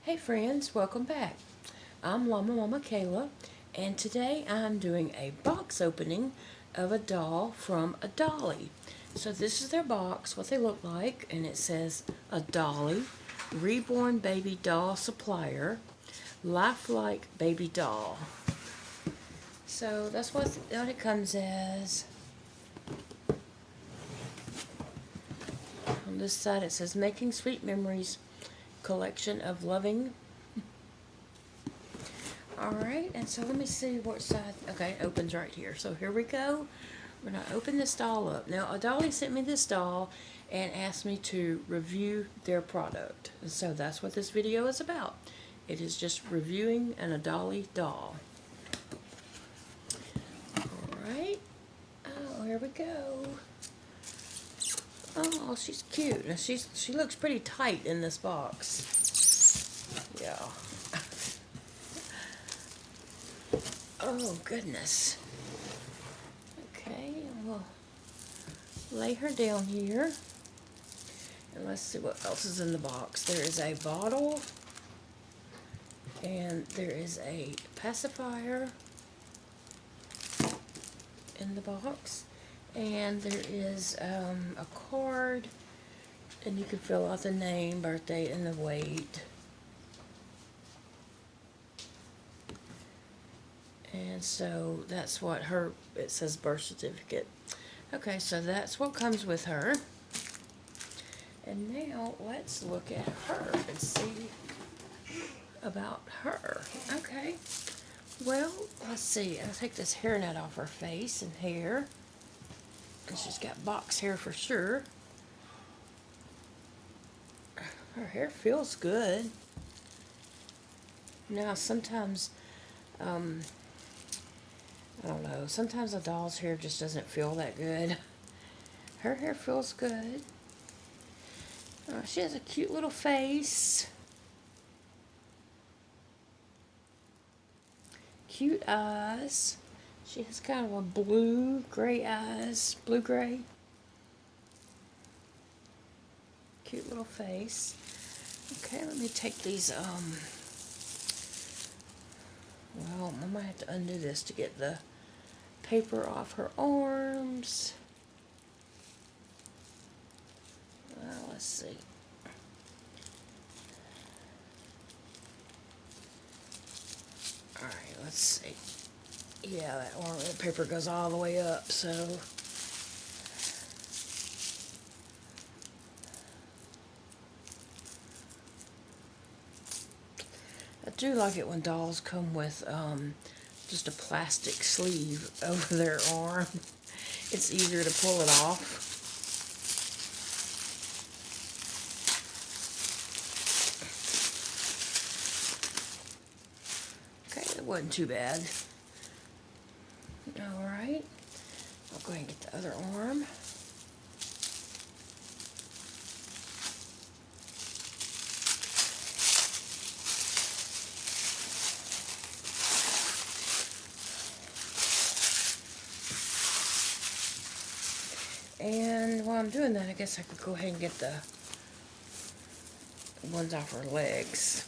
Hey friends, welcome back. I'm Llama Mama Kayla, and today I'm doing a box opening of a doll from Adolly. So this is their box, what they look like, and it says Adolly, Reborn Baby Doll Supplier, Lifelike Baby Doll. So that's what it comes as. On this side it says Making Sweet Memories, Collection of Loving. Alright, and so let me see what side. Okay, it opens right here. So here we go. We're going to open this doll up. Now, Adolly sent me this doll and asked me to review their product. And so that's what this video is about. It is just reviewing an Adolly doll. Alright. Oh, here we go. Oh, she's cute. Now, she looks pretty tight in this box. Yeah. Oh, goodness. Okay, we'll lay her down here. And let's see what else is in the box. There is a bottle. And there is a pacifier in the box. And there is a card. And you can fill out the name, birthday, and the weight. And so that's what it says birth certificate. Okay, so that's what comes with her. And now let's look at her and see about her. Okay, well, let's see. I'll take this hairnet off her face and hair. And she's got box hair for sure. Her hair feels good. Now, sometimes, I don't know, sometimes a doll's hair just doesn't feel that good. Her hair feels good. She has a cute little face. Cute eyes. She has kind of a blue-gray eyes. Blue-gray. Cute little face. Okay, let me take these, well, I might have to undo this to get the paper off her arms. Well, let's see. Alright, let's see. Yeah, that paper goes all the way up, so. I do like it when dolls come with just a plastic sleeve over their arm. It's easier to pull it off. Okay, that wasn't too bad. Alright, I'll go ahead and get the other arm. And while I'm doing that, I guess I could go ahead and get the ones off her legs.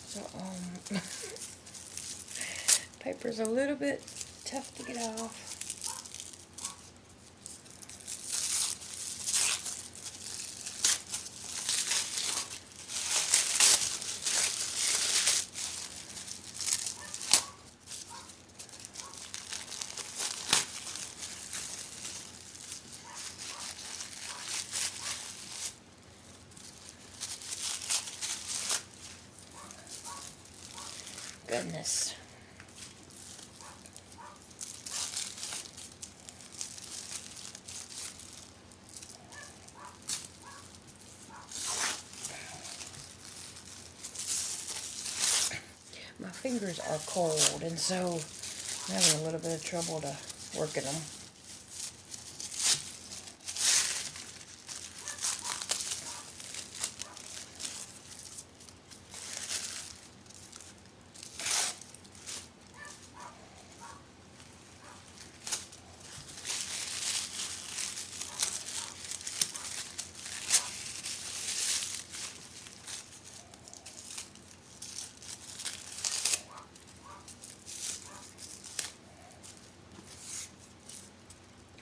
So, paper's a little bit tough to get off. Goodness. My fingers are cold, and so I'm having a little bit of trouble to work in them.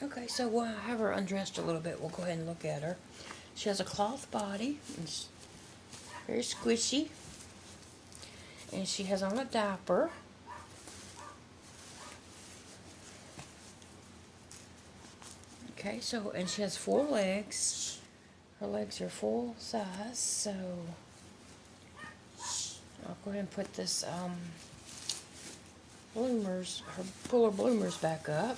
Okay, so while I have her undressed a little bit, we'll go ahead and look at her. She has a cloth body. It's very squishy. And she has on a diaper. Okay, so, and she has 4 legs. Her legs are full size, so I'll go ahead and put this bloomers, pull her bloomers back up.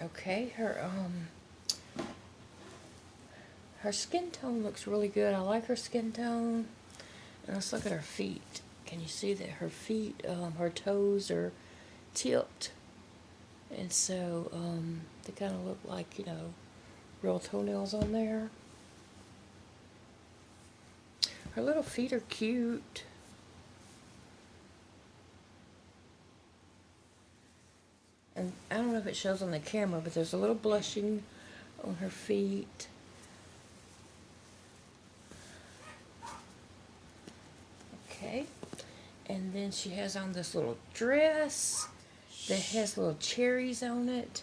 Okay, her skin tone looks really good. I like her skin tone. And let's look at her feet. Can you see that her feet, her toes are tipped? And so they kind of look like, you know, real toenails on there. Her little feet are cute. And I don't know if it shows on the camera, but there's a little blushing on her feet. Okay. And then she has on this little dress that has little cherries on it,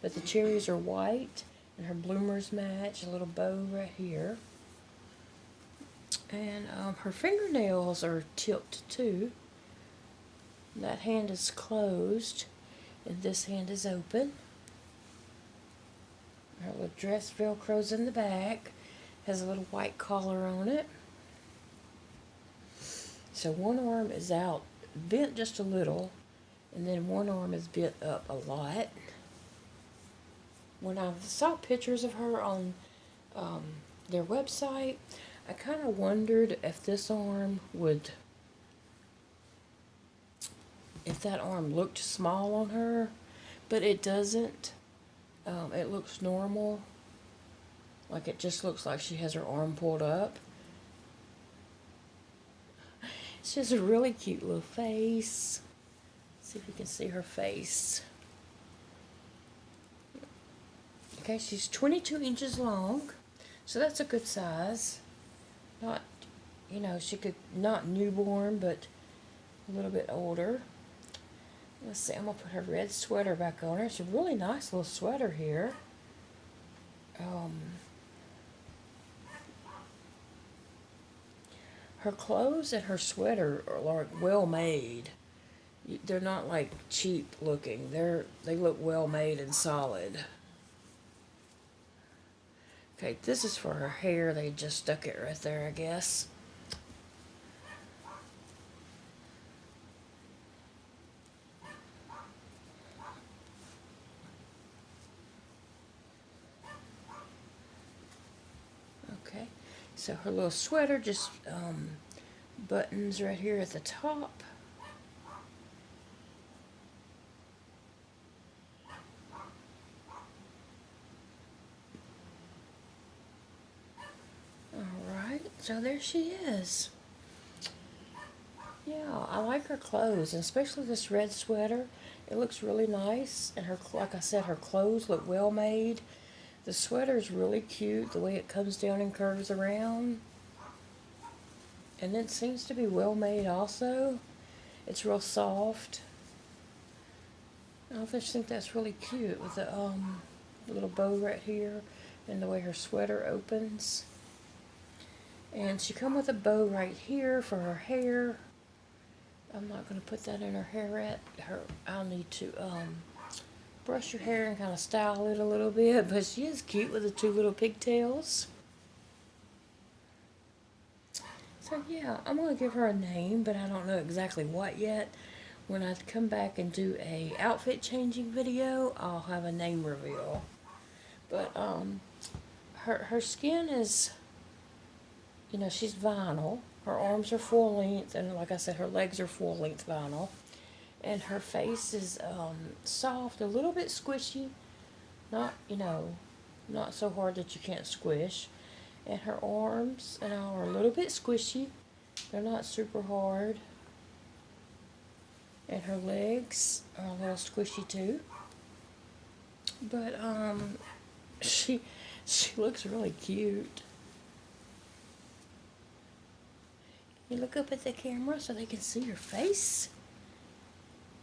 but the cherries are white, and her bloomers match, a little bow right here. And her fingernails are tipped too. That hand is closed, and this hand is open. Her little dress velcros in the back, has a little white collar on it. So one arm is out, bent just a little, and then one arm is bent up a lot. When I saw pictures of her on their website, I kind of wondered if this arm would, if that arm looked small on her, but it doesn't. It looks normal. Like it just looks like she has her arm pulled up. She has a really cute little face. Let's see if you can see her face. Okay, she's 22 inches long, so that's a good size. Not, you know, she could, not newborn, but a little bit older. Let's see, I'm going to put her red sweater back on her. It's a really nice little sweater here. Her clothes and her sweater are like well made. They're not like cheap looking. They look well made and solid. Okay, this is for her hair. They just stuck it right there, I guess. Okay, so her little sweater just buttons right here at the top. Alright, so there she is. Yeah, I like her clothes, and especially this red sweater. It looks really nice, and her, like I said, her clothes look well made. The sweater is really cute, the way it comes down and curves around. And it seems to be well made also. It's real soft. I just think that's really cute with the little bow right here and the way her sweater opens. And she come with a bow right here for her hair. I'm not going to put that in her hair I'll need to brush her hair and kind of style it a little bit, but she is cute with the 2 little pigtails. So yeah, I'm going to give her a name, but I don't know exactly what yet. When I come back and do a outfit changing video, I'll have a name reveal. But her skin is, you know, she's vinyl. Her arms are full length, and like I said, her legs are full length vinyl. And her face is soft, a little bit squishy. Not, you know, not so hard that you can't squish. And her arms and all are a little bit squishy. They're not super hard. And her legs are a little squishy too. But she looks really cute. You look up at the camera so they can see your face.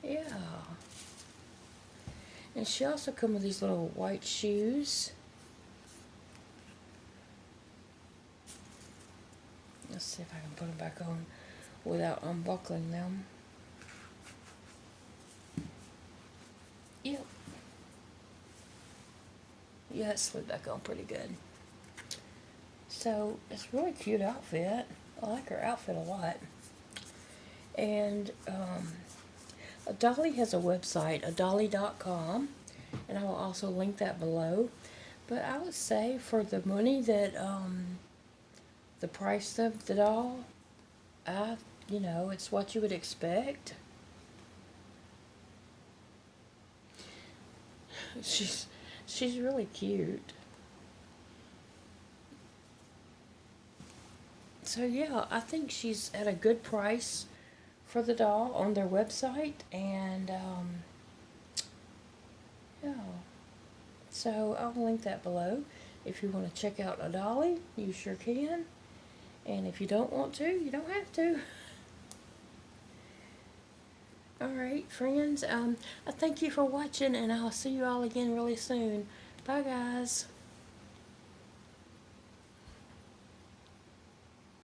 Yeah. And she also come with these little white shoes. Let's see if I can put them back on without unbuckling them. Yep. Yeah, it slid back on pretty good. So, it's a really cute outfit. I like her outfit a lot. And, Adolly has a website, adolly.com, and I will also link that below. But I would say for the money that, the price of the doll, it's what you would expect. She's really cute. So yeah, I think she's at a good price for the doll on their website, and yeah. So I'll link that below. If you want to check out Adolly, you sure can. And if you don't want to, you don't have to. Alright, friends, I thank you for watching, and I'll see you all again really soon. Bye, guys.